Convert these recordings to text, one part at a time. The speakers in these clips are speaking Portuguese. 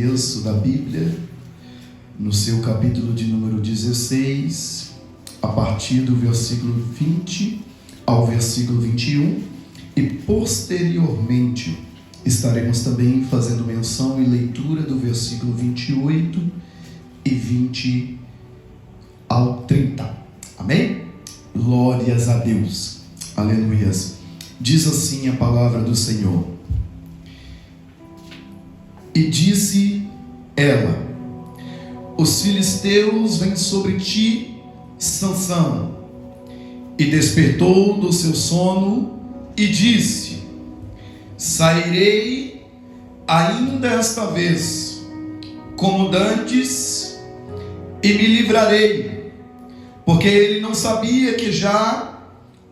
começo da Bíblia, no seu capítulo de número 16, a partir do versículo 20 ao versículo 21, e posteriormente estaremos também fazendo menção e leitura do versículo 28 e 20 ao 30. Amém? Glórias a Deus. Aleluias. Diz assim a palavra do Senhor: e disse ela: os filisteus vêm sobre ti, Sansão. E despertou do seu sono e disse: sairei ainda esta vez, como dantes, e me livrarei. Porque ele não sabia que já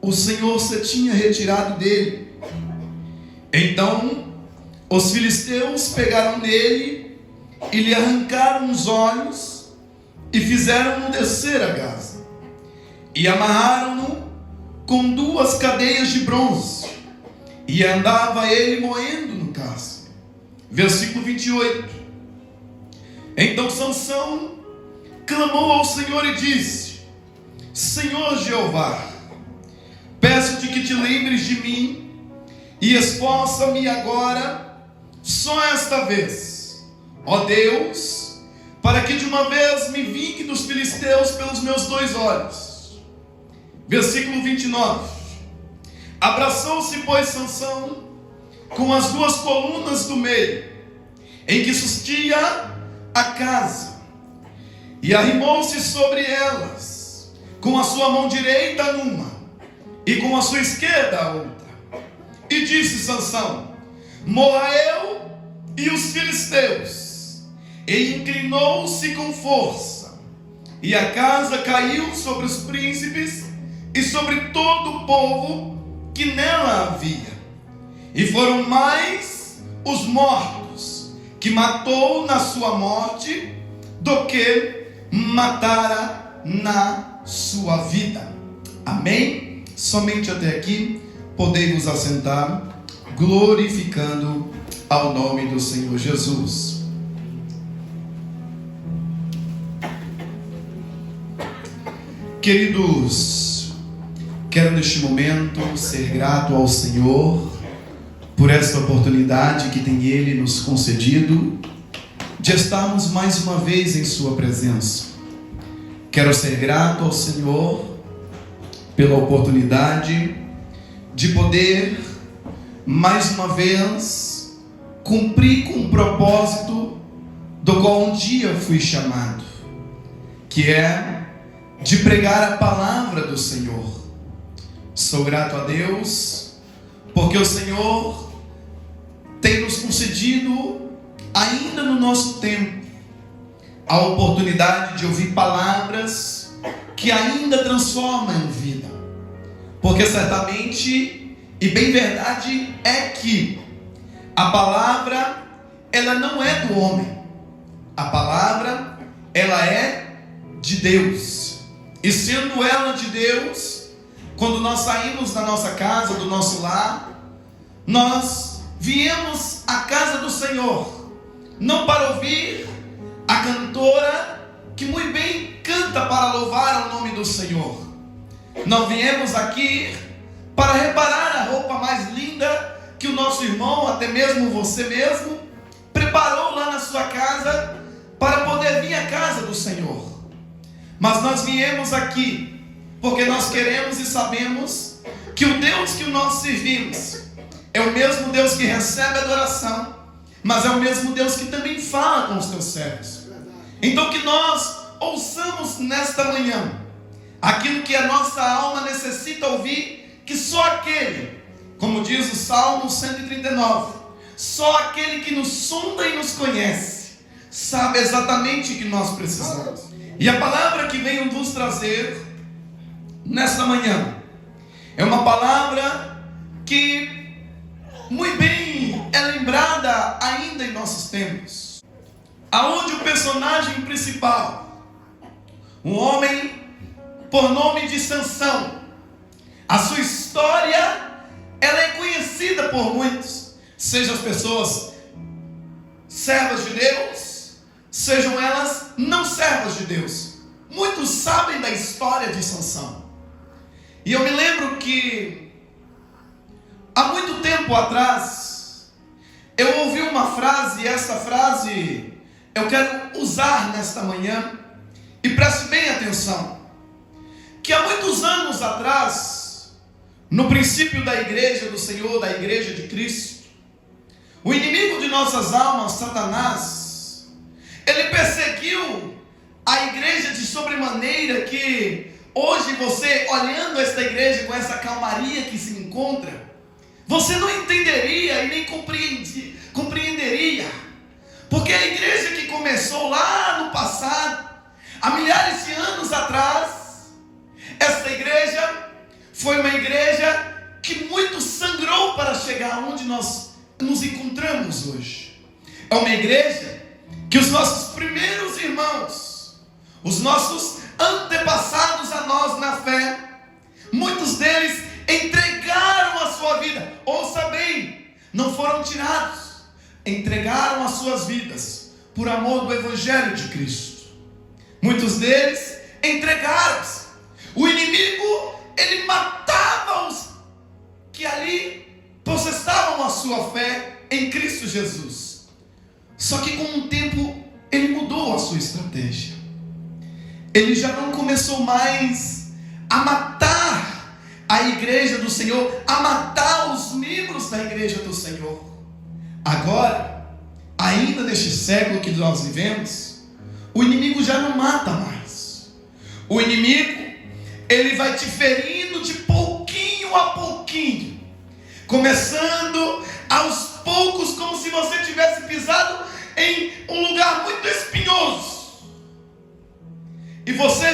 o Senhor se tinha retirado dele. Então os filisteus pegaram nele e lhe arrancaram os olhos e fizeram-no descer a Gaza, e amarraram-no com 2 cadeias de bronze, e andava ele moendo no cárcere. Versículo 28. Então Sansão clamou ao Senhor e disse: Senhor Jeová, peço-te que te lembres de mim e esforça-me agora, só esta vez, ó Deus, para que de uma vez me vingue dos filisteus pelos meus 2 olhos. Versículo 29. Abraçou-se, pois, Sansão com as 2 colunas do meio, em que sustia a casa, e arrimou-se sobre elas, com a sua mão direita numa, e com a sua esquerda a outra. E disse Sansão: morra eu e os filisteus. E inclinou-se com força, e a casa caiu sobre os príncipes e sobre todo o povo que nela havia. E foram mais os mortos que matou na sua morte do que matara na sua vida. Amém? Somente até aqui. Podemos assentar, glorificando ao nome do Senhor Jesus. Queridos, quero neste momento ser grato ao Senhor por esta oportunidade que tem Ele nos concedido de estarmos mais uma vez em Sua presença. Quero ser grato ao Senhor pela oportunidade de poder mais uma vez cumprir com o propósito do qual um dia fui chamado, que é de pregar a palavra do Senhor. Sou grato a Deus porque o Senhor tem nos concedido, ainda no nosso tempo, a oportunidade de ouvir palavras que ainda transformam vida. Porque certamente, e bem verdade é que a palavra, ela não é do homem. A palavra, ela é de Deus. E sendo ela de Deus, quando nós saímos da nossa casa, do nosso lar, nós viemos à casa do Senhor, não para ouvir a cantora que muito bem canta para louvar o nome do Senhor. Não viemos aqui para reparar a roupa mais linda que o nosso irmão, até mesmo você mesmo, preparou lá na sua casa para poder vir à casa do Senhor. Mas nós viemos aqui porque nós queremos e sabemos que o Deus que nós servimos é o mesmo Deus que recebe adoração, mas é o mesmo Deus que também fala com os teus servos. Então que nós ouçamos nesta manhã aquilo que a nossa alma necessita ouvir, que só aquele, como diz o Salmo 139, só aquele que nos sonda e nos conhece, sabe exatamente o que nós precisamos. E a palavra que venho vos trazer nesta manhã é uma palavra que muito bem é lembrada ainda em nossos tempos, aonde o personagem principal, um homem por nome de Sansão, a sua história ela é conhecida por muitos, seja as pessoas servas de Deus, sejam elas não servas de Deus. Muitos sabem da história de Sansão. E eu me lembro que há muito tempo atrás eu ouvi uma frase, e essa frase eu quero usar nesta manhã, e preste bem atenção, que há muitos anos atrás, no princípio da igreja do Senhor, da igreja de Cristo, o inimigo de nossas almas, Satanás, ele perseguiu a igreja de sobremaneira que hoje você, olhando esta igreja com essa calmaria que se encontra, você não entenderia e nem compreenderia, porque a igreja que começou lá no passado, há milhares de anos atrás, esta igreja foi uma igreja que muito sangrou para chegar onde nós nos encontramos hoje. É uma igreja que os nossos primeiros irmãos, os nossos antepassados a nós na fé, muitos deles entregaram a sua vida. Ouça bem, não foram tirados, entregaram as suas vidas por amor do Evangelho de Cristo. Muitos deles entregaram-se. O inimigo, ele matava os que ali processavam a sua fé em Cristo Jesus. Só que com o tempo ele mudou a sua estratégia. Ele já não começou mais a matar a igreja do Senhor, a matar os membros da igreja do Senhor. Agora, ainda neste século que nós vivemos, o inimigo já não mata mais. O inimigo, ele vai te ferindo de pouquinho a pouquinho, começando aos poucos, como se você tivesse pisado em um lugar muito espinhoso. E você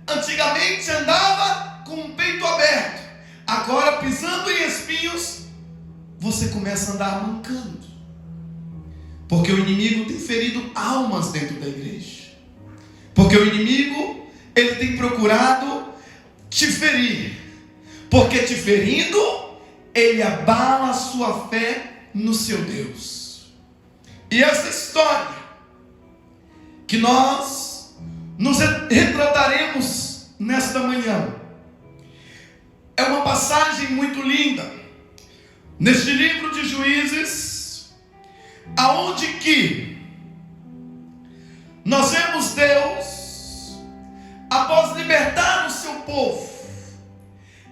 antigamente andava com o peito aberto, agora pisando em espinhos, você começa a andar mancando, porque o inimigo tem ferido almas dentro da igreja, porque o inimigo, ele tem procurado te ferir, porque te ferindo, ele abala a sua fé no seu Deus. E essa história que nós nos retrataremos nesta manhã é uma passagem muito linda neste livro de Juízes, aonde que nós vemos Deus, após libertar o seu povo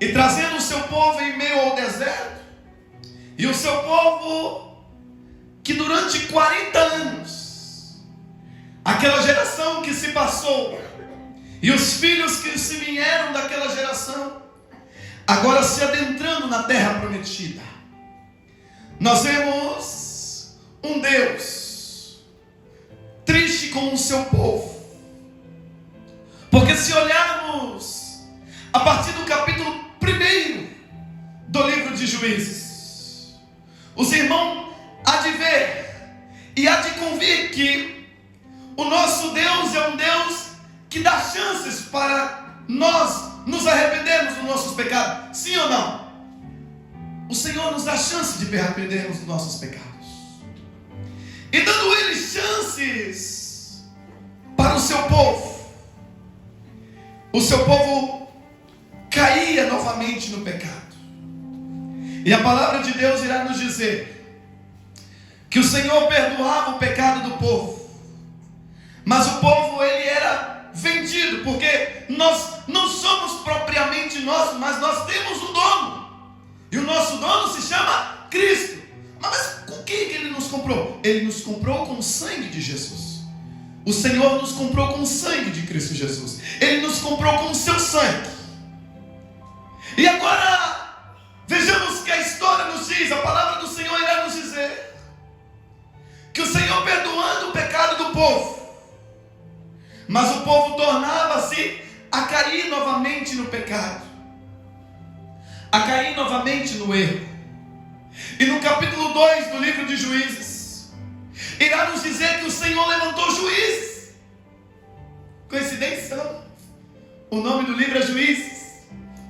e trazendo o seu povo em meio ao deserto, e o seu povo que durante 40 anos, aquela geração que se passou, e os filhos que se vieram daquela geração, agora se adentrando na terra prometida, nós vemos um Deus triste com o seu povo, porque se olharmos a partir do capítulo 1 do livro de Juízes, os irmãos há de ver e há de convir que o nosso Deus é um Deus que dá chances para nós nos arrependermos dos nossos pecados. Sim ou não? O Senhor nos dá chance de arrependermos dos nossos pecados. E dando Ele chances para o seu povo caía novamente no pecado. E a palavra de Deus irá nos dizer que o Senhor perdoava o pecado do povo, mas o povo, ele era vendido, porque nós não somos propriamente nós, mas nós temos um dono, e o nosso dono se chama Cristo. Mas com que ele nos comprou? Ele nos comprou com o sangue de Jesus. O Senhor nos comprou com o sangue de Cristo Jesus. Ele nos comprou com o seu sangue. E agora vejamos que a história nos diz, a palavra do Senhor irá nos dizer que o Senhor, perdoando o pecado do povo, mas o povo tornava-se a cair novamente no pecado, a cair novamente no erro. E no capítulo 2 do livro de Juízes, irá nos dizer que o Senhor levantou juízes. Coincidência não? O nome do livro é Juízes.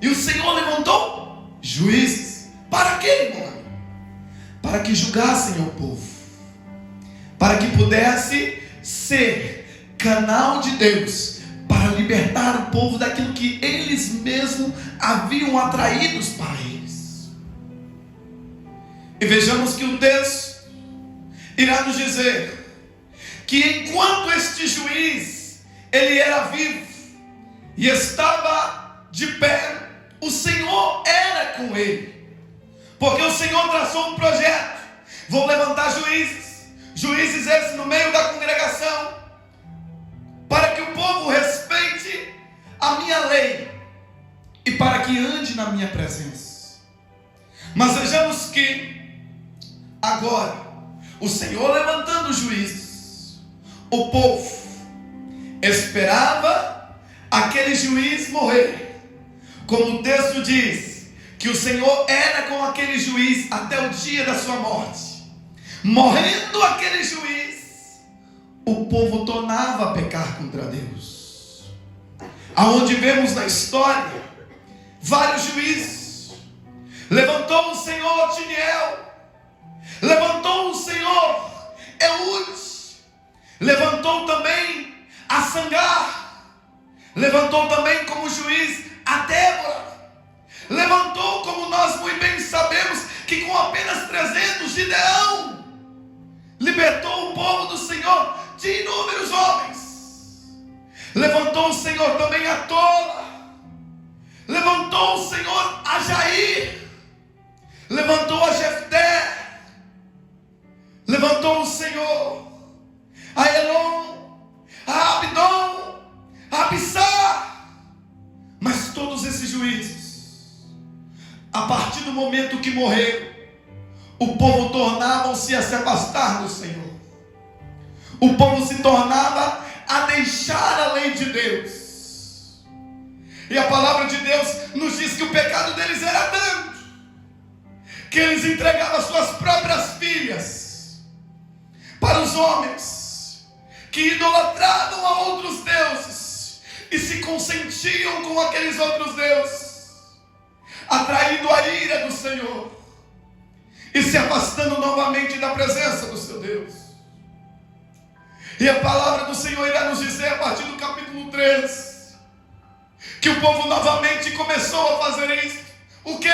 E o Senhor levantou juízes. Para quê, irmão? Para que julgassem o povo, para que pudesse ser canal de Deus para libertar o povo daquilo que eles mesmos haviam atraídos para eles. E vejamos que o texto irá nos dizer que enquanto este juiz ele era vivo e estava de pé, o Senhor era com ele, porque o Senhor traçou um projeto. Vou levantar juízes esses no meio da congregação, para que o povo respeite a minha lei e para que ande na minha presença. Mas vejamos que agora o Senhor levantando juízes, o povo esperava aquele juiz morrer, como o texto diz, que o Senhor era com aquele juiz até o dia da sua morte. Morrendo aquele juiz, o povo tornava a pecar contra Deus. Aonde vemos na história vários juízes. Levantou o Senhor Otiniel, levantou o Senhor Eude, levantou também a Sangar, levantou também como juiz a Débora, levantou, como nós muito bem sabemos, que com apenas 300 Gideão libertou o povo do Senhor de inúmeros homens. Levantou o Senhor também a Tola, levantou o Senhor a Jair, levantou a Jefté, levantou o Senhor a Elon, a Abdon, a Abissar. Mas todos esses juízes, a partir do momento que morreram, o povo tornavam-se a se afastar do Senhor. O povo se tornava a deixar a lei de Deus. E a palavra de Deus nos diz que o pecado deles era tanto, que eles entregavam as suas próprias filhas para os homens, que idolatravam a outros deuses e se consentiam com aqueles outros deuses, atraindo a ira do Senhor e se afastando novamente da presença do seu Deus. E a palavra do Senhor irá nos dizer a partir do capítulo 3 que o povo novamente começou a fazer isso. O que?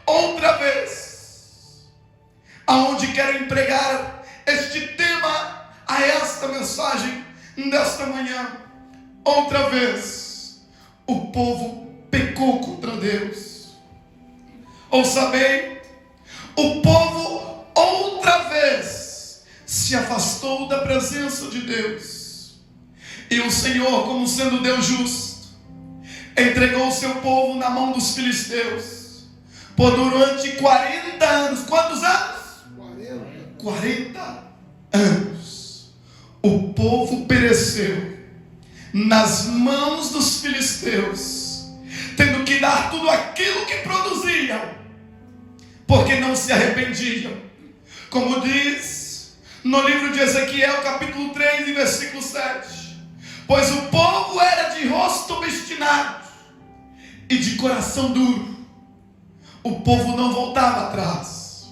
Outra vez. Aonde quero empregar este tema a esta mensagem desta manhã. Outra vez o povo pecou contra Deus. Ouça bem, o povo outra vez se afastou da presença de Deus. E o Senhor, como sendo Deus justo, entregou o seu povo na mão dos filisteus por durante 40 anos. Quantos anos? 40 anos. O povo pereceu nas mãos dos filisteus, tendo que dar tudo aquilo que produziam, porque não se arrependiam. Como diz no livro de Ezequiel, capítulo 3, versículo 7: pois o povo era de rosto obstinado e de coração duro. O povo não voltava atrás.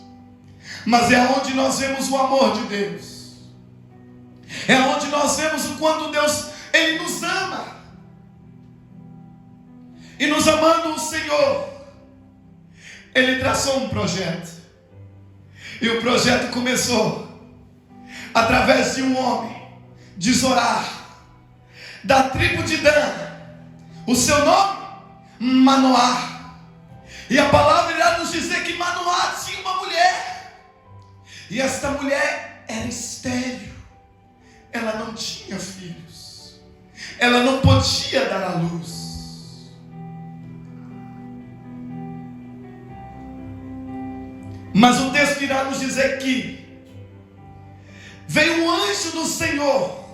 Mas é onde nós vemos o amor de Deus, é onde nós vemos o quanto Deus, Ele nos ama. E nos amando o Senhor, Ele traçou um projeto. E o projeto começou através de um homem de Zorá, da tribo de Dan. O seu nome? Manoá. E a palavra irá nos dizer que Manoá tinha uma mulher, e esta mulher era estéril. Ela não tinha filhos, ela não podia dar à luz. Mas o texto irá nos dizer que veio um anjo do Senhor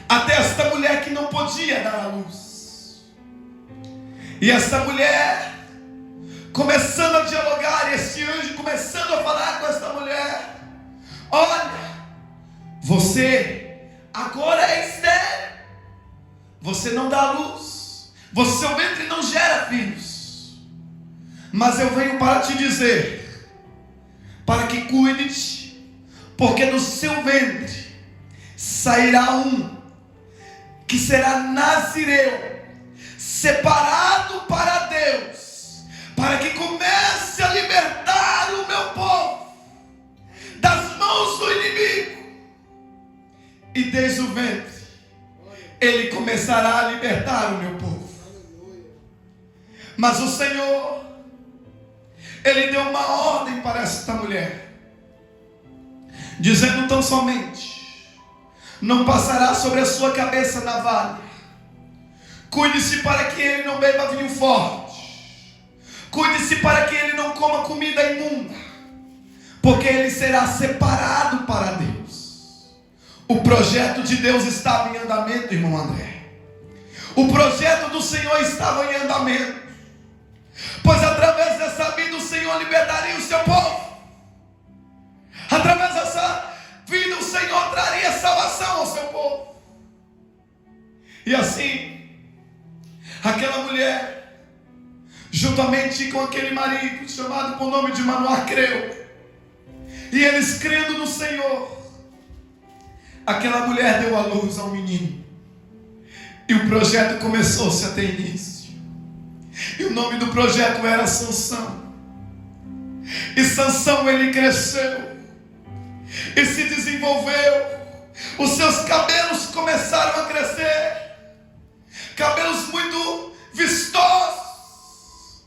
até esta mulher que não podia dar à luz. E esta mulher, começando a dialogar, esse anjo começando a falar com esta mulher: olha, você agora é estéril, você não dá à luz, seu ventre não gera filhos, mas eu venho para te dizer, para que cuides, porque do seu ventre sairá um que será nazireu, separado para Deus, para que comece a libertar o meu povo das mãos do inimigo. E desde o ventre ele começará a libertar o meu povo. Mas o Senhor, ele deu uma ordem para esta mulher, dizendo tão somente: não passará sobre a sua cabeça navalha. Cuide-se para que ele não beba vinho forte. Cuide-se para que ele não coma comida imunda, porque ele será separado para Deus. O projeto de Deus estava em andamento, irmão André. O projeto do Senhor estava em andamento, pois através dessa vida o Senhor libertaria o seu povo. Através dessa vida o Senhor traria salvação ao seu povo. E assim, aquela mulher, juntamente com aquele marido, chamado por nome de Manoá, creu. E eles, crendo no Senhor, aquela mulher deu à luz ao menino. E o projeto começou-se a ter início. E o nome do projeto era Sansão. E Sansão, ele cresceu e se desenvolveu. Os seus cabelos começaram a crescer, cabelos muito vistosos.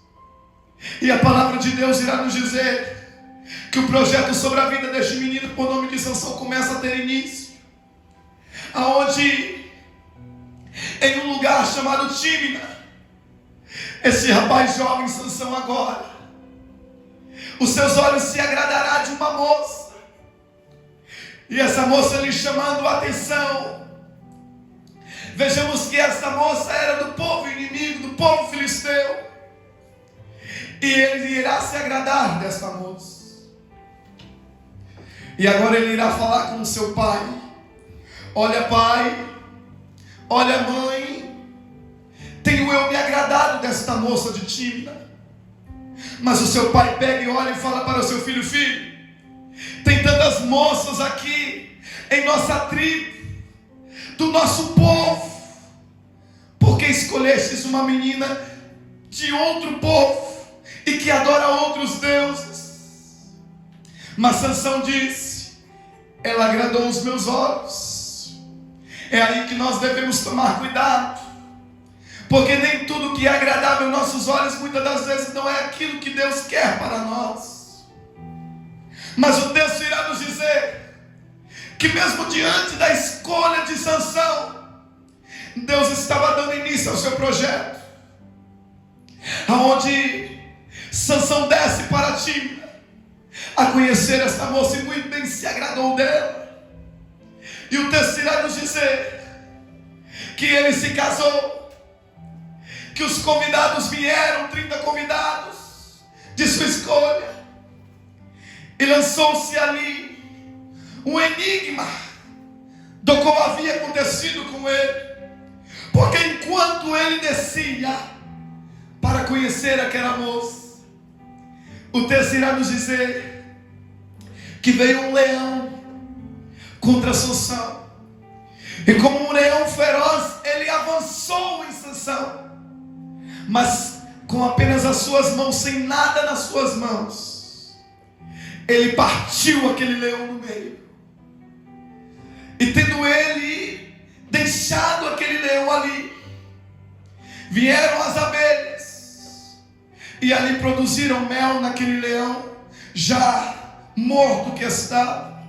E a palavra de Deus irá nos dizer que o projeto sobre a vida deste menino, por nome de Sansão, começa a ter início, aonde, em um lugar chamado Tímina, esse rapaz jovem, Sansão, agora, os seus olhos se agradará de uma moça, e essa moça lhe chamando a atenção. Vejamos que essa moça era do povo inimigo, do povo filisteu, e ele irá se agradar dessa moça. E agora ele irá falar com o seu pai: olha, pai, olha, mãe, tenho eu me agradado desta moça de Tímina. Mas o seu pai pega e olha e fala para o seu filho: filho, tem tantas moças aqui em nossa tribo, do nosso povo, por que escolhestes uma menina de outro povo e que adora outros deuses? Mas Sansão disse: ela agradou os meus olhos. É aí que nós devemos tomar cuidado, porque nem tudo que é agradável aos nossos olhos, muitas das vezes, não é aquilo que Deus quer para nós. Mas o texto irá nos dizer que mesmo diante da escolha de Sansão, Deus estava dando início ao seu projeto, aonde Sansão desce para Tímina a conhecer essa moça e muito bem se agradou dela. E o texto irá nos dizer que ele se casou, que os convidados vieram, 30 convidados de sua escolha, e lançou-se ali um enigma do como havia acontecido com ele, porque enquanto ele descia para conhecer aquela moça, o texto irá nos dizer que veio um leão contra Sansão, e como um leão feroz, ele avançou em Sansão, mas com apenas as suas mãos, sem nada nas suas mãos, ele partiu aquele leão no meio. E tendo ele deixado aquele leão ali, vieram as abelhas e ali produziram mel naquele leão já morto que estava.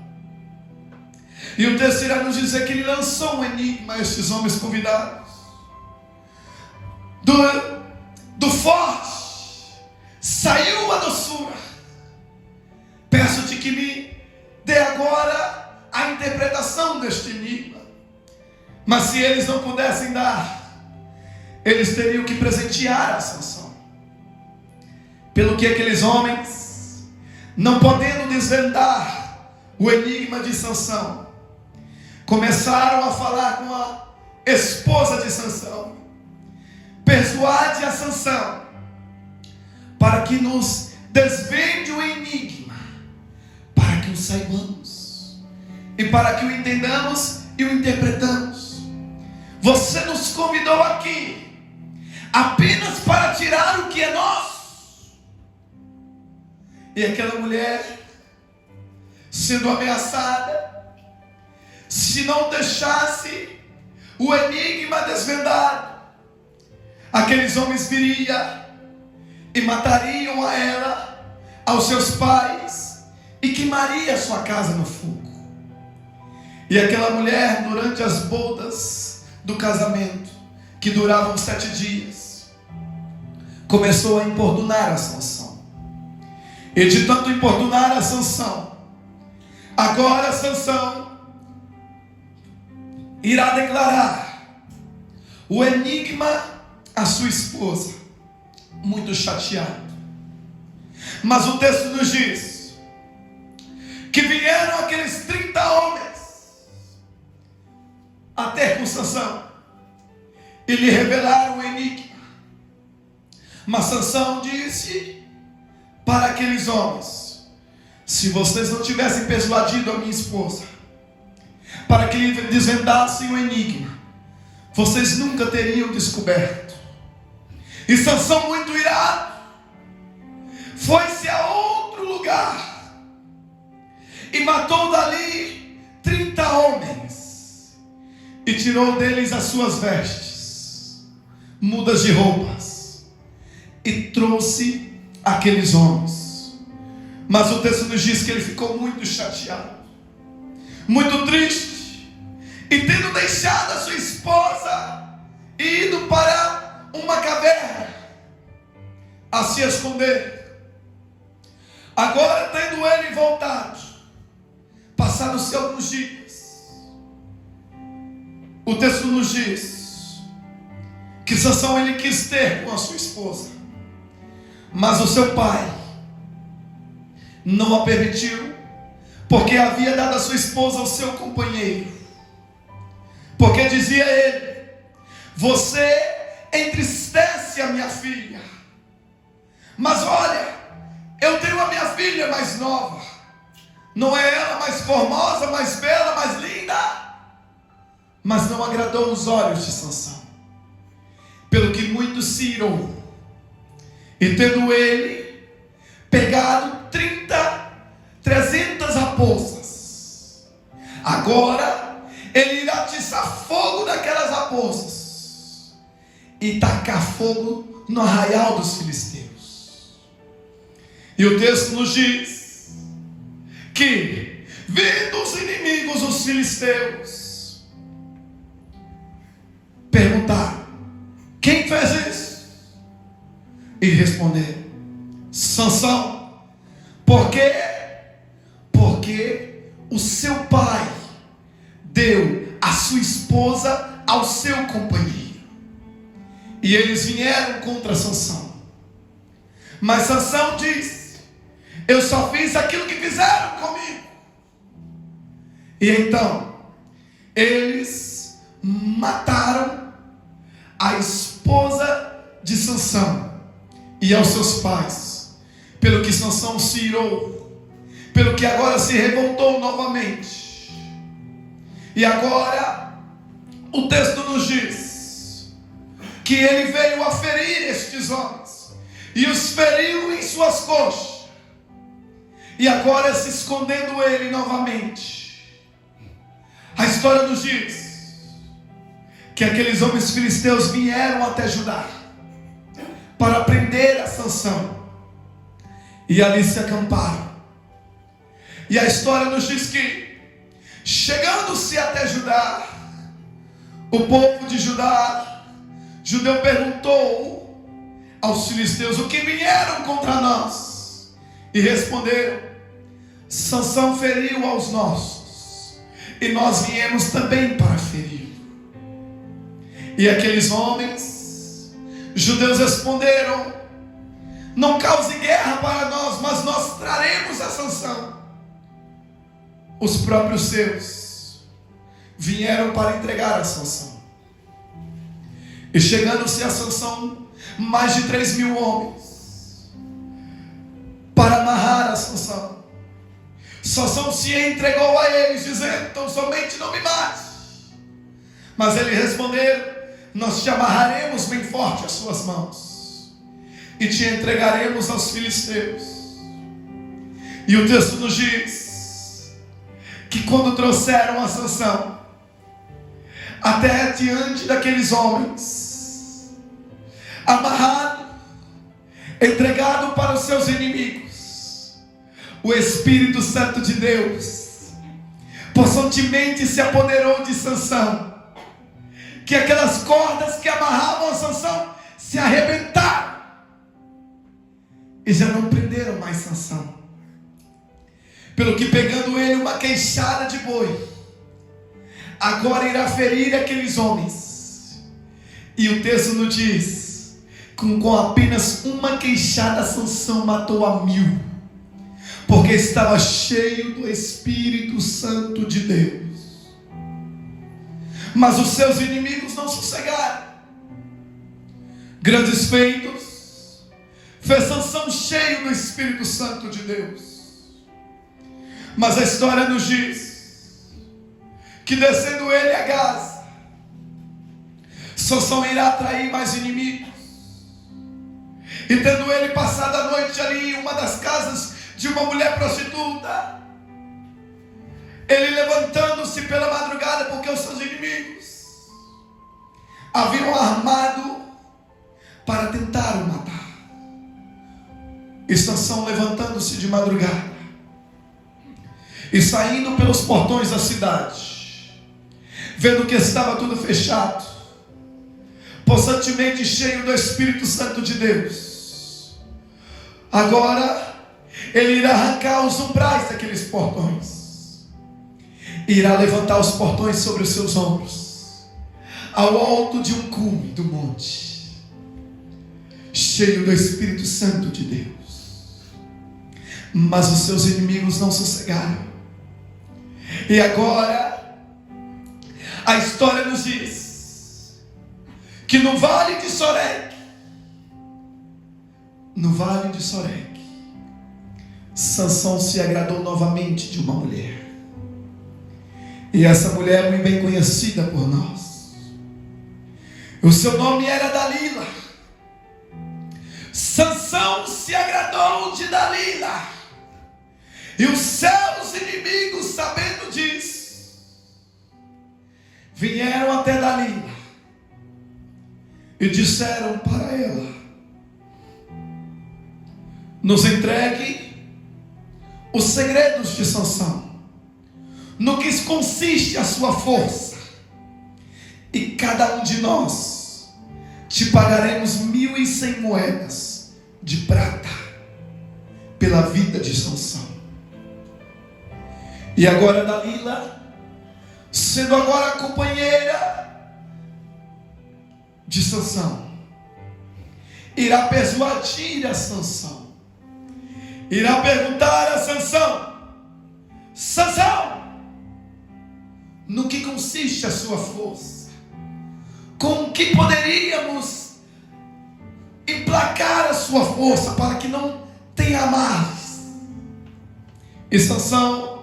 E o texto irá nos dizer que ele lançou um enigma a esses homens convidados. Do forte saiu a doçura. Peço-te que me dê agora a interpretação deste enigma. Mas se eles não pudessem dar, eles teriam que presentear a Sansão. Pelo que aqueles homens, não podendo desvendar o enigma de Sansão, começaram a falar com a esposa de Sansão: persuade a Sansão para que nos desvende o enigma, para que o saibamos. e para que o entendamos e o interpretamos. Você nos convidou aqui apenas para tirar o que é nosso. E aquela mulher, sendo ameaçada, se não deixasse o enigma desvendado, aqueles homens viriam e matariam a ela, aos seus pais, e queimariam a sua casa no fogo. E aquela mulher, durante as bodas do casamento, que duravam 7 dias, começou a importunar a Sansão. E de tanto importunar a Sansão, agora Sansão irá declarar o enigma à sua esposa, muito chateado. Mas o texto nos diz que vieram aqueles 30 homens até com Sansão e lhe revelaram o enigma. Mas Sansão disse para aqueles homens: se vocês não tivessem persuadido a minha esposa para que lhe desvendassem o enigma, vocês nunca teriam descoberto. E Sansão, muito irado, foi-se a outro lugar e matou dali 30 homens e tirou deles as suas vestes, mudas de roupas, e trouxe aqueles homens. Mas o texto nos diz que ele ficou muito chateado, muito triste, e tendo deixado a sua esposa e ido para uma caverna a se esconder, agora tendo ele voltado, passaram-se alguns dias, o texto nos diz que Sansão ele quis ter com a sua esposa, mas o seu pai não a permitiu, porque havia dado a sua esposa ao seu companheiro. Porque dizia ele: você entristece a minha filha, mas olha, eu tenho a minha filha mais nova, não é ela mais formosa, mais bela, mais linda? Mas não agradou os olhos de Sansão, pelo que muito se irou, e tendo ele pegado 300 raposas, agora ele irá atiçar fogo naquelas raposas e tacar fogo no arraial dos filisteus. E o texto nos diz que, vendo os inimigos, os filisteus, perguntaram: quem fez isso? E responderam: Sansão. Por quê? Porque o seu pai deu a sua esposa ao seu companheiro. E eles vieram contra Sansão. Mas Sansão disse: eu só fiz aquilo que fizeram comigo. E então eles mataram a esposa de Sansão e aos seus pais, pelo que Sansão se irou, pelo que agora se revoltou novamente. E agora o texto nos diz que ele veio a ferir estes homens e os feriu em suas coxas. E agora se escondendo ele novamente. A história nos diz que aqueles homens filisteus vieram até Judá para prender a Sansão, e ali se acamparam. E a história nos diz que, chegando-se até Judá, o povo de Judá, Judeu perguntou aos filisteus: o que vieram contra nós? E responderam: Sansão feriu aos nossos, e nós viemos também para ferir. E aqueles homens judeus responderam: não cause guerra para nós, mas nós traremos a Sansão. Os próprios seus vieram para entregar a Sansão. E chegando-se a Sansão, mais de 3.000 homens para amarrar a Sansão. Sansão se entregou a eles, dizendo: somente não me mate. Mas eles responderam: nós te amarraremos bem forte as suas mãos e te entregaremos aos filisteus. E o texto nos diz que quando trouxeram a Sansão até diante daqueles homens, amarrado, entregado para os seus inimigos, o Espírito Santo de Deus possantemente se apoderou de Sansão, que aquelas cordas que amarravam a Sansão se arrebentaram e já não prenderam mais Sansão. Pelo que, pegando ele uma queixada de boi, agora irá ferir aqueles homens. E o texto nos diz: com apenas uma queixada Sansão matou a 1000, porque estava cheio do Espírito Santo de Deus. Mas os seus inimigos não sossegaram. Grandes feitos fez Sansão cheio do Espírito Santo de Deus. Mas a história nos diz que, descendo ele a Gaza, Sansão irá atrair mais inimigos. E tendo ele passado a noite ali em uma das casas de uma mulher prostituta, ele, levantando-se pela madrugada, porque os seus inimigos haviam armado para tentar o matar, e Sansão, levantando-se de madrugada e saindo pelos portões da cidade, vendo que estava tudo fechado, possantemente cheio do Espírito Santo de Deus, agora ele irá arrancar os umbrais daqueles portões, irá levantar os portões sobre os seus ombros, ao alto de um cume do monte, cheio do Espírito Santo de Deus. Mas os seus inimigos não sossegaram. E agora a história nos diz que no vale de Sorek, Sansão se agradou novamente de uma mulher. E essa mulher é muito bem conhecida por nós. O seu nome era Dalila. Sansão se agradou de Dalila. E os seus inimigos, sabendo disso, vieram até Dalila e disseram para ela: nos entregue os segredos de Sansão, no que consiste a sua força, e cada um de nós te pagaremos 1.100 moedas de prata pela vida de Sansão. E agora Dalila, sendo agora a companheira de Sansão, irá persuadir a Sansão, irá perguntar a Sansão: Sansão, no que consiste a sua força? Com que poderíamos emplacar a sua força para que não tenha amarras? E Sansão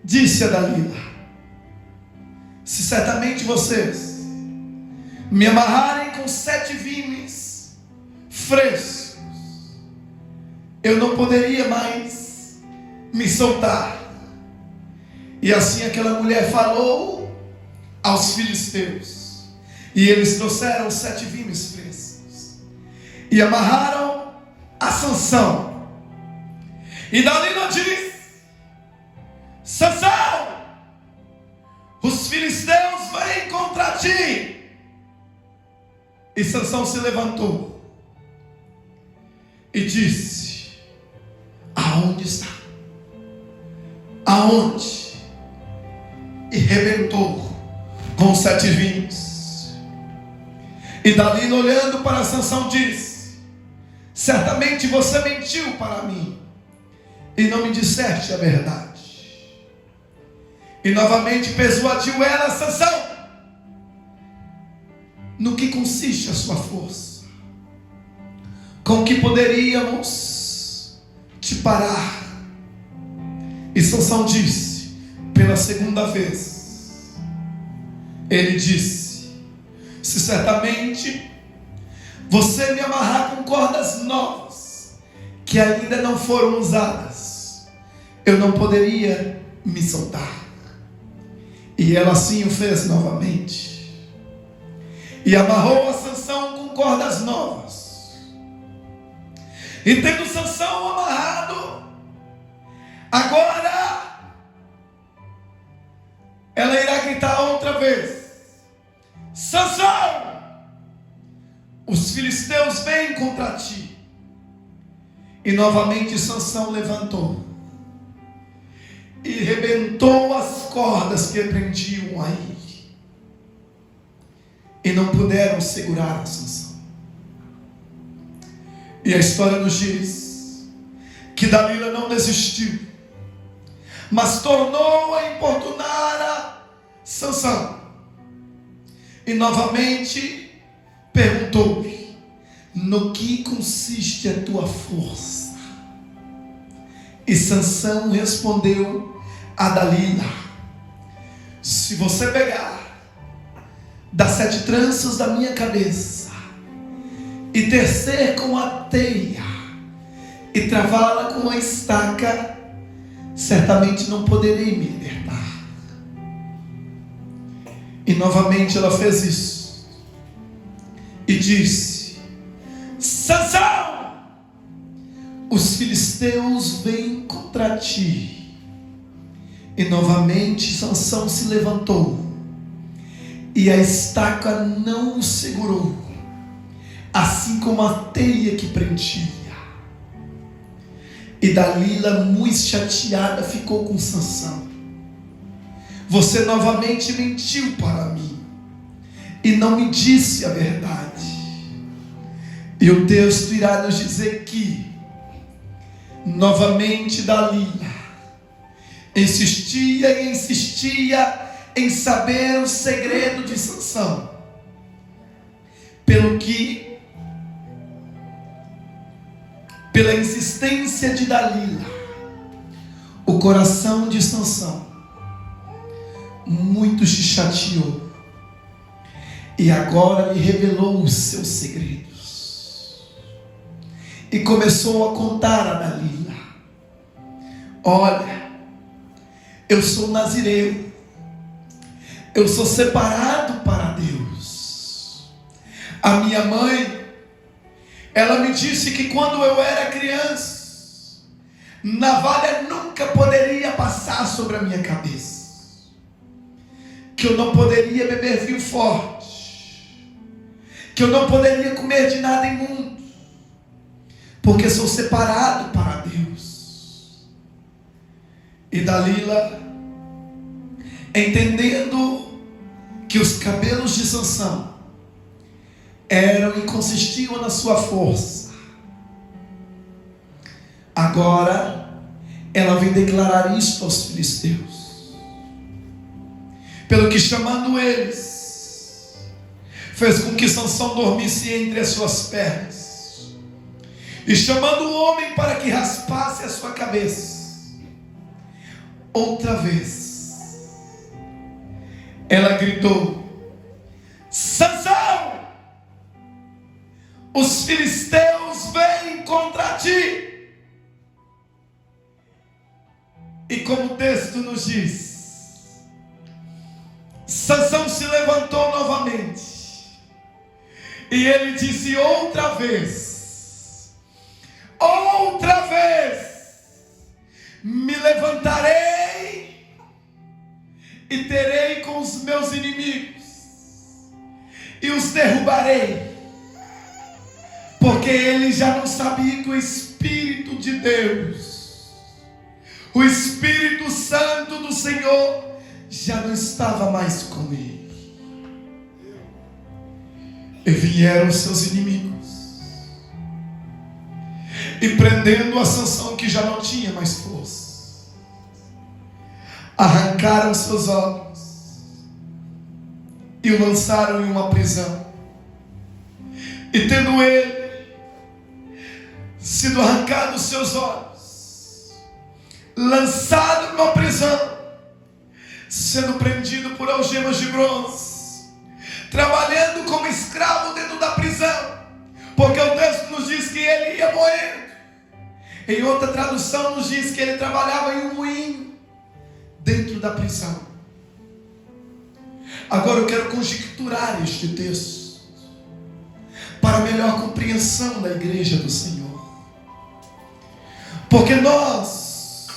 disse a Dalila: se certamente vocês me amarrarem com 7 vimes frescos, eu não poderia mais me soltar. E assim aquela mulher falou aos filisteus, e eles trouxeram 7 vimes frescos e amarraram a Sansão. E Dalila diz: Sansão, os filisteus vêm contra ti. E Sansão se levantou e disse: aonde está? Aonde? E rebentou com 7 vinhos. E Dalila, olhando para Sansão, disse: certamente você mentiu para mim e não me disseste a verdade. E novamente persuadiu ela: Sansão, no que consiste a sua força? Com que poderíamos te parar? E Sansão disse: pela segunda vez, ele disse: se certamente você me amarrar com cordas novas, que ainda não foram usadas, eu não poderia me soltar. E ela assim o fez novamente, e amarrou a Sansão com cordas novas. E tendo Sansão amarrado, agora ela irá gritar outra vez: Sansão, os filisteus vêm contra ti. E novamente Sansão levantou e rebentou as cordas que prendiam a ele, e não puderam segurar a Sansão. E a história nos diz que Dalila não desistiu, mas tornou a importunar a Sansão, e novamente perguntou-lhe: no que consiste a tua força? E Sansão respondeu a Dalila: se você pegar das 7 tranças da minha cabeça e tecer com a teia e travá-la com a estaca, certamente não poderei me libertar. E novamente ela fez isso e disse: Sansão, os filisteus vêm contra ti. E novamente Sansão se levantou, e a estaca não o segurou, assim como a teia que prendia. E Dalila, muito chateada, ficou com Sansão: você novamente mentiu para mim e não me disse a verdade. E o texto irá nos dizer que novamente Dalila insistia e insistia em saber o segredo de Sansão, pela insistência de Dalila, o coração de Sansão muito se chateou, e agora lhe revelou os seus segredos, e começou a contar a Dalila: olha, eu sou nazireu, eu sou separado para Deus. A minha mãe, ela me disse que quando eu era criança, navalha nunca poderia passar sobre a minha cabeça, que eu não poderia beber vinho forte, que eu não poderia comer de nada imundo, porque sou separado para Deus. E Dalila, entendendo que os cabelos de Sansão eram e consistiam na sua força, agora ela vem declarar isto aos filisteus, pelo que, chamando eles, fez com que Sansão dormisse entre as suas pernas, e chamando o homem para que raspasse a sua cabeça, outra vez ela gritou: Sansão, os filisteus vêm contra ti. E como o texto nos diz, Sansão se levantou novamente, e ele disse outra vez: me levantarei e terei com os meus inimigos e os derrubarei, porque ele já não sabia que o Espírito de Deus, o Espírito Santo do Senhor, já não estava mais com ele. E vieram seus inimigos, e prendendo a Sansão, que já não tinha mais força, arrancaram seus olhos e o lançaram em uma prisão. E tendo ele sido arrancado os seus olhos, lançado numa prisão, sendo prendido por algemas de bronze, trabalhando como escravo dentro da prisão, porque o texto nos diz que ele ia moendo. Em outra tradução nos diz que ele trabalhava em um moinho dentro da prisão. Agora eu quero conjecturar este texto para melhor compreensão da igreja do Senhor, porque nós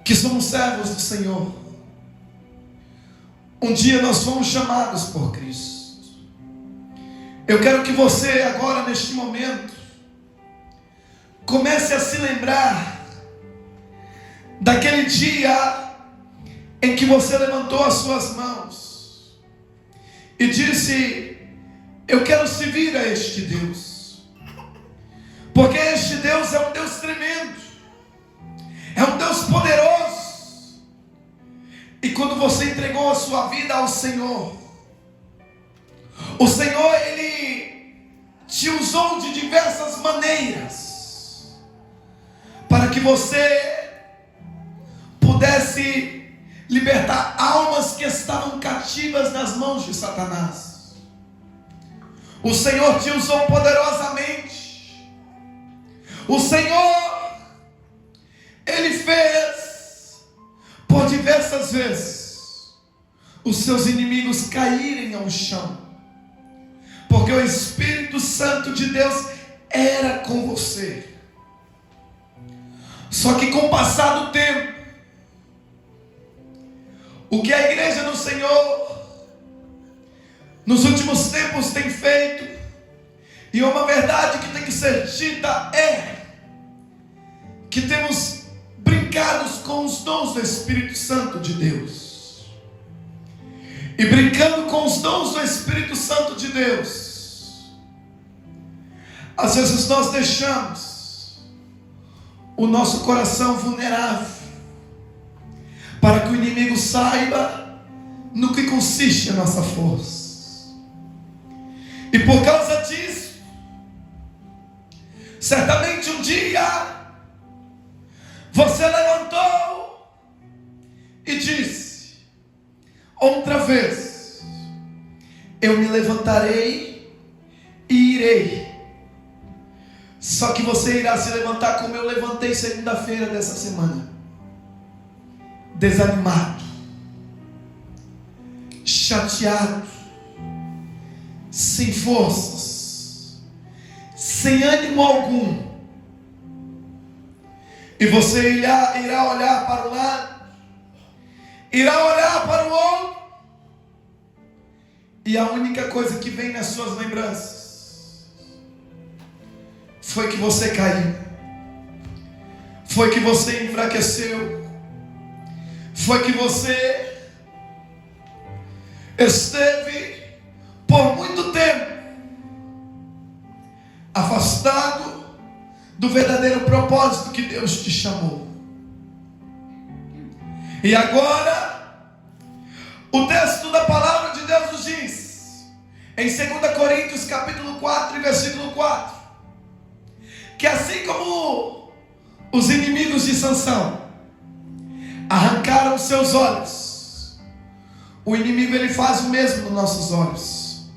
que somos servos do Senhor, um dia nós fomos chamados por Cristo. Eu quero que você agora, neste momento, comece a se lembrar daquele dia em que você levantou as suas mãos e disse: eu quero servir a este Deus, porque este Deus é um Deus tremendo, é um Deus poderoso. E quando você entregou a sua vida ao Senhor, o Senhor, Ele te usou de diversas maneiras para que você pudesse libertar almas que estavam cativas nas mãos de Satanás. O Senhor te usou poderosamente. O Senhor, Ele fez por diversas vezes os seus inimigos caírem ao chão, porque o Espírito Santo de Deus era com você. Só que com o passar do tempo, o que a igreja do Senhor nos últimos tempos tem feito, e uma verdade que tem que ser dita, é que temos brincado com os dons do Espírito Santo de Deus. E brincando com os dons do Espírito Santo de Deus, às vezes nós deixamos o nosso coração vulnerável, para que o inimigo saiba no que consiste a nossa força. E por causa disso, certamente um dia você levantou e disse: outra vez eu me levantarei e irei. Só que você irá se levantar como eu levantei segunda-feira dessa semana, desanimado, chateado, sem forças, sem ânimo algum. E você irá olhar para um lado, irá olhar para o outro, e a única coisa que vem nas suas lembranças foi que você caiu, foi que você enfraqueceu, foi que você esteve por muito tempo afastado do verdadeiro propósito que Deus te chamou. E agora, o texto da palavra de Deus nos diz, em 2 Coríntios capítulo 4 e versículo 4, que assim como os inimigos de Sansão arrancaram seus olhos, o inimigo ele faz o mesmo nos nossos olhos,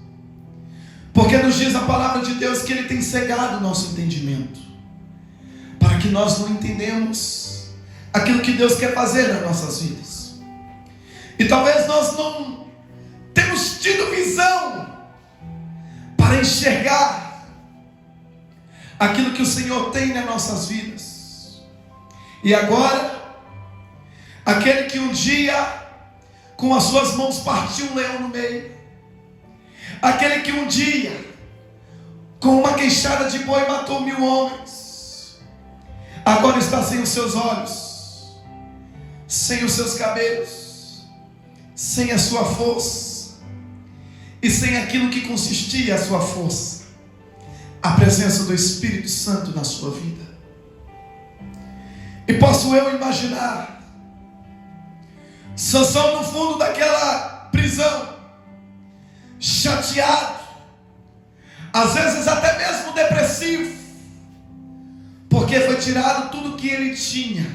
porque nos diz a palavra de Deus que ele tem cegado o nosso entendimento, para que nós não entendemos aquilo que Deus quer fazer nas nossas vidas. E talvez nós não temos tido visão para enxergar aquilo que o Senhor tem nas nossas vidas. E agora, aquele que um dia com as suas mãos partiu um leão no meio, aquele que um dia com uma queixada de boi matou 1000 homens, agora está sem os seus olhos, sem os seus cabelos, sem a sua força e sem aquilo que consistia a sua força, a presença do Espírito Santo na sua vida. E posso eu imaginar Sansão no fundo daquela prisão, chateado, às vezes até mesmo depressivo, porque foi tirado tudo que ele tinha,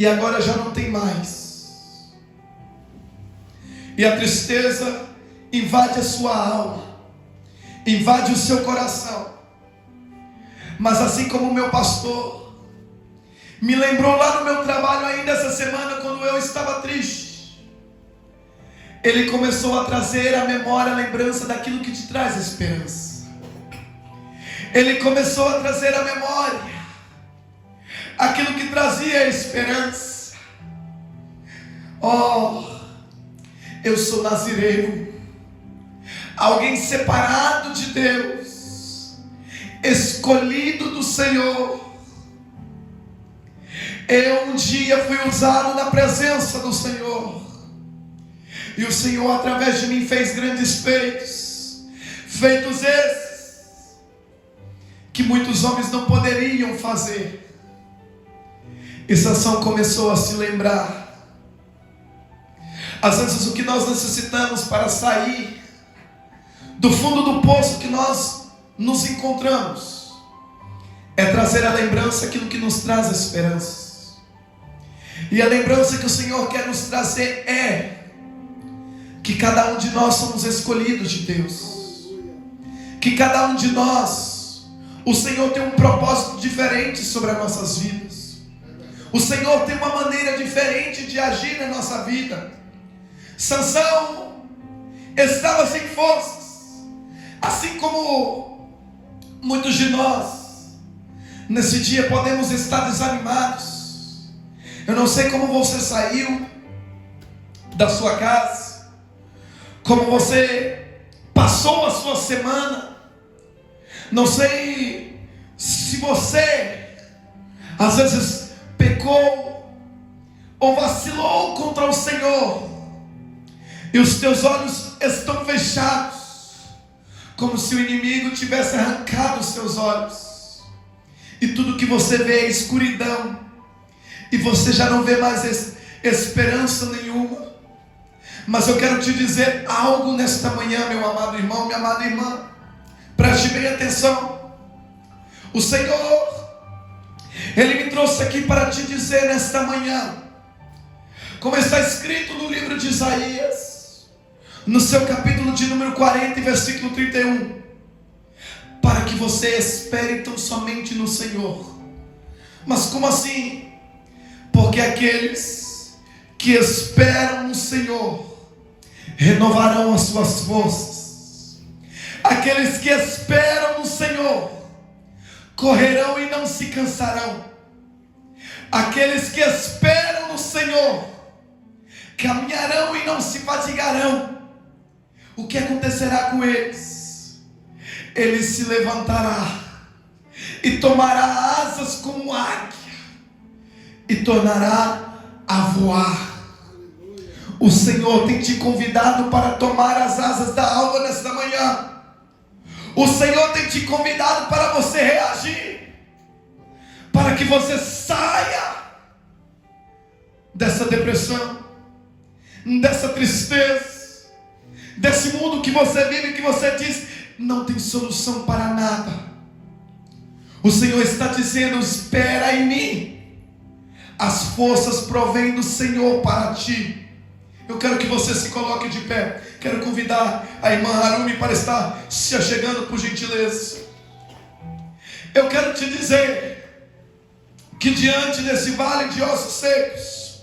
e agora já não tem mais. E a tristeza invade a sua alma, invade o seu coração. Mas assim como o meu pastor me lembrou lá no meu trabalho ainda essa semana, quando eu estava triste, ele começou a trazer à memória a lembrança daquilo que te traz esperança. Ele começou a trazer à memória aquilo que trazia esperança. Oh, eu sou nazireu, alguém separado de Deus, escolhido do Senhor. Eu um dia fui usado na presença do Senhor, e o Senhor através de mim fez grandes feitos, feitos esses que muitos homens não poderiam fazer. E Sansão começou a se lembrar. Às vezes o que nós necessitamos para sair do fundo do poço que nós nos encontramos é trazer à lembrança aquilo que nos traz esperança. E a lembrança que o Senhor quer nos trazer é que cada um de nós somos escolhidos de Deus, que cada um de nós, o Senhor tem um propósito diferente sobre as nossas vidas. O Senhor tem uma maneira diferente de agir na nossa vida. Sansão estava sem forças, assim como muitos de nós nesse dia podemos estar desanimados. Eu não sei como você saiu da sua casa, como você passou a sua semana. Não sei se você às vezes pecou ou vacilou contra o Senhor, e os teus olhos estão fechados, como se o inimigo tivesse arrancado os seus olhos, e tudo que você vê é escuridão, e você já não vê mais esperança nenhuma. Mas eu quero te dizer algo nesta manhã, meu amado irmão, minha amada irmã. Preste bem atenção. O Senhor, Ele me trouxe aqui para te dizer nesta manhã, como está escrito no livro de Isaías, no seu capítulo de número 40, versículo 31, para que você espere tão somente no Senhor. Mas como assim? Porque aqueles que esperam no Senhor renovarão as suas forças. Aqueles que esperam no Senhor correrão e não se cansarão. Aqueles que esperam no Senhor caminharão e não se fatigarão. O que acontecerá com eles? Ele se levantará e tomará asas como águia e tornará a voar. O Senhor tem te convidado para tomar as asas da alva nesta manhã. O Senhor tem te convidado para você reagir, para que você saia dessa depressão, dessa tristeza, desse mundo que você vive, que você diz não tem solução para nada. O Senhor está dizendo: espera em mim, as forças provêm do Senhor para ti. Eu quero que você se coloque de pé. Quero convidar a irmã Harumi para estar se achegando, por gentileza. Eu quero te dizer que diante desse vale de ossos secos,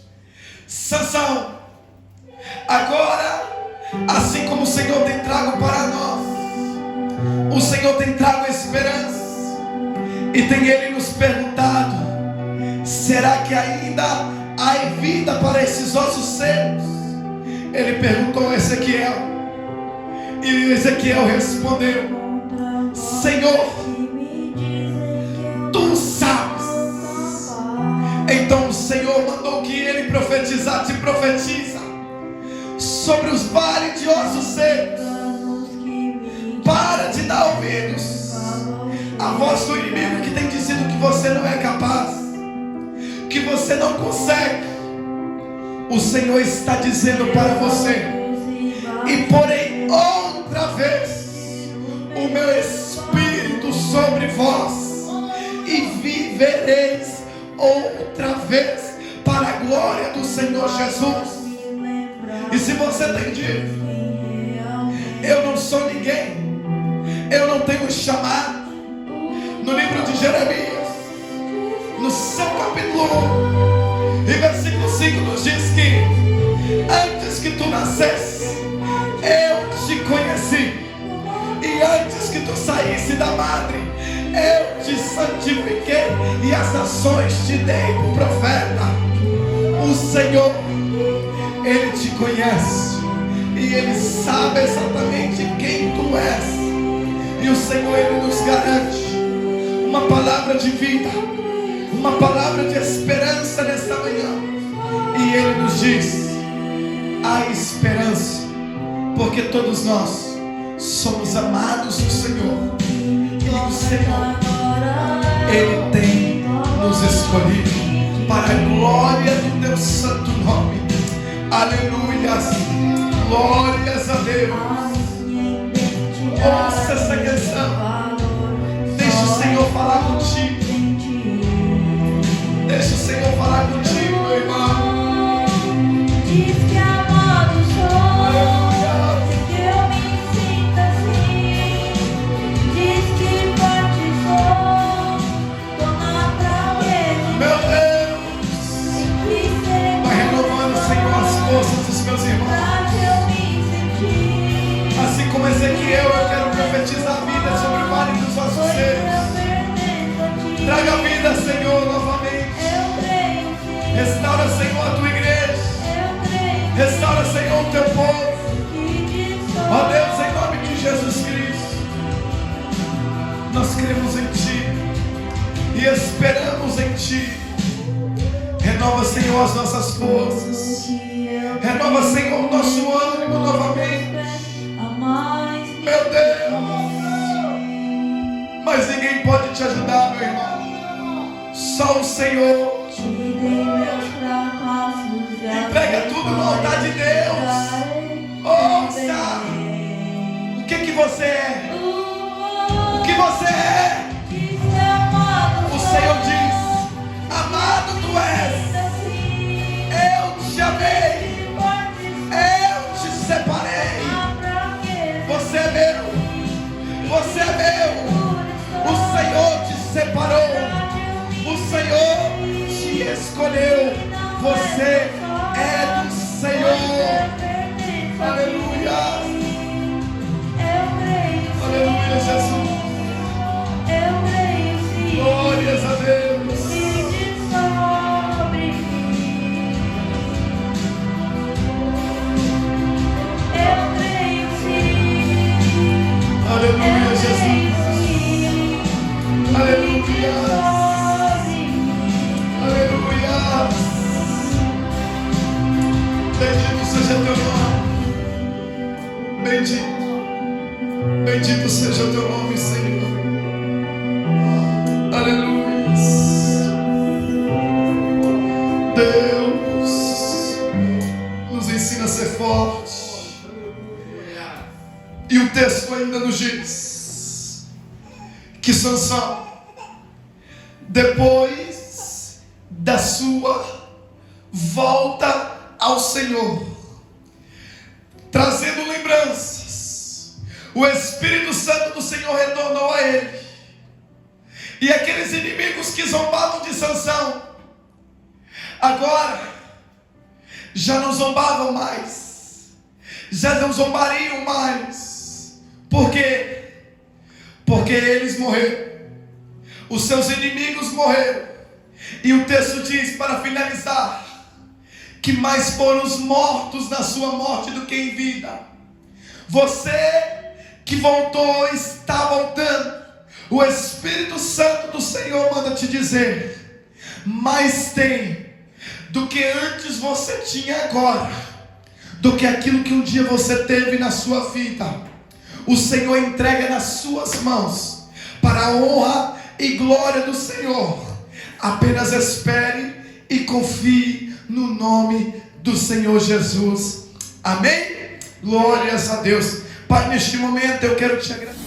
Sansão, agora, assim como o Senhor tem trago para nós, o Senhor tem trago esperança, e tem Ele nos perguntado: será que ainda há vida para esses ossos secos? Ele perguntou a Ezequiel, e Ezequiel respondeu: Senhor, Tu sabes. Então o Senhor mandou que ele profetizasse, e profetiza sobre os vales de ossos secos. Para de dar ouvidos à voz do inimigo que tem dizido que você não é capaz, que você não consegue. O Senhor está dizendo para você: e porém outra vez o meu Espírito sobre vós, e vivereis outra vez, para para a glória do Senhor Jesus. E se você tem dito, eu não sou ninguém, eu não tenho chamado, no livro de Jeremias, no seu capítulo 1 e versículo 5 nos diz que antes que tu nascesse, eu te conheci, e antes que tu saísse da madre, eu te santifiquei, e as nações te dei por profeta. O Senhor, Ele te conhece, e Ele sabe exatamente quem tu és. E o Senhor, Ele nos garante uma palavra de vida, uma palavra de esperança nesta manhã. E Ele nos diz: há esperança, porque todos nós somos amados do Senhor. E o Senhor, Ele tem nos escolhido para a glória do teu santo nome. Aleluias, glórias a Deus. Ouça essa canção. Deixa o Senhor falar contigo. Deixa o Senhor falar contigo, meu irmão. Diz que amado sou, que eu me sinto assim. Diz que forte sou, tô na fraqueza. Meu Deus, vai renovando, Senhor, as forças dos meus irmãos. Assim como Ezequiel, eu quero profetizar a vida sobre o vale dos ossos secos. Traga vida, Senhor, novamente. Restaura, Senhor, a tua igreja. Restaura, Senhor, o teu povo. Ó Deus, em nome de Jesus Cristo, nós cremos em Ti e esperamos em Ti. Renova, Senhor, as nossas forças. Renova, Senhor, o nosso ânimo novamente. Meu Deus, mas ninguém pode te ajudar, meu irmão. Só o Senhor. Entrega tudo no altar de Deus. Ouça o que você é. O que você é. O Senhor diz: amado tu és, eu te amei, eu te separei. Você é meu, você é meu. O Senhor te separou, o Senhor te escolheu. Você é do Senhor. Aleluia. Aleluia, Jesus. Glórias a Deus. Aleluia, Jesus. Aleluia. Aleluia. Bendito seja teu nome. Bendito. Bendito seja teu nome, Senhor. Aleluia. Deus nos ensina a ser forte. E o texto ainda nos diz que Sansão, depois da sua volta ao Senhor, trazendo lembranças, o Espírito Santo do Senhor retornou a ele. E aqueles inimigos que zombavam de Sansão, agora já não zombavam mais, já não zombariam mais. Por quê? Porque eles morreram, os seus inimigos morreram. E o texto diz, para finalizar, que mais foram os mortos na sua morte do que em vida. Você que voltou, está voltando. O Espírito Santo do Senhor manda te dizer: mais tem do que antes você tinha agora, do que aquilo que um dia você teve na sua vida. O Senhor entrega nas suas mãos, para a honra e glória do Senhor. Apenas espere e confie no nome do Senhor Jesus. Amém? Glórias a Deus. Pai, neste momento eu quero te agradecer.